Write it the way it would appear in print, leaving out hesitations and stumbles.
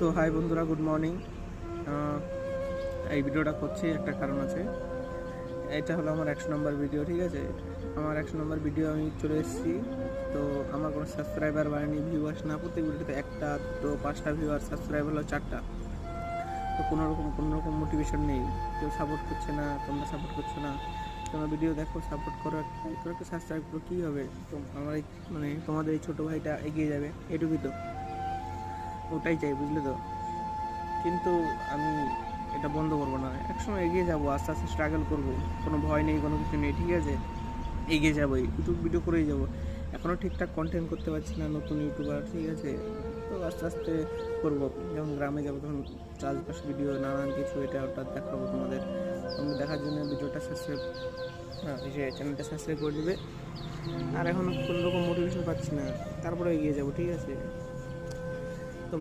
তো হাই বন্ধুরা, good morning. এই ভিডিওটা করছি একটা কারণ আছে। এটা হলো আমার 100 নম্বর ভিডিও, ঠিক আছে। আমার 100 নম্বর ভিডিও আমি চলে এসেছি। তো আমার কোনো সাবস্ক্রাইবার বাড়েনি, ভিউয়ার্স না। প্রত্যেক ভিডিওতে 1টা 2টো 5টা ভিউয়ার, সাবস্ক্রাইব হলো 4টা। তো কোনো রকম মোটিভেশন নেই, কেউ সাপোর্ট করছে না, তোমরা সাপোর্ট করছো না। তোমরা ভিডিও দেখো, সাপোর্ট করো, একটু সাবস্ক্রাইব করো, কী হবে? তো আমার এই তোমাদের এই ছোটো ভাইটা এগিয়ে যাবে, এটুকুই তো, ওটাই চাই, বুঝলে তো। কিন্তু আমি এটা বন্ধ করবো না, একসময় এগিয়ে যাবো, আস্তে আস্তে স্ট্রাগল করবো, কোনো ভয় নেই, কোনো কিছু নেই, ঠিক আছে। এগিয়ে যাবো, ইউটিউব ভিডিও করেই যাবো। এখনও ঠিকঠাক কন্টেন্ট করতে পারছি না, নতুন ইউটিউবার, ঠিক আছে। তো আস্তে আস্তে করবো। যখন গ্রামে যাবো তখন চাষবাস ভিডিও, নানান কিছু এটা ওটা দেখাবো তোমাদের। তোমরা দেখার জন্য ভিডিওটা সাবস্ক্রাইব, চ্যানেলটা সাবস্ক্রাইব করে দেবে। আর এখন কোনো রকম মোটিভেশন পাচ্ছি না, তারপরে এগিয়ে যাবো, ঠিক আছে।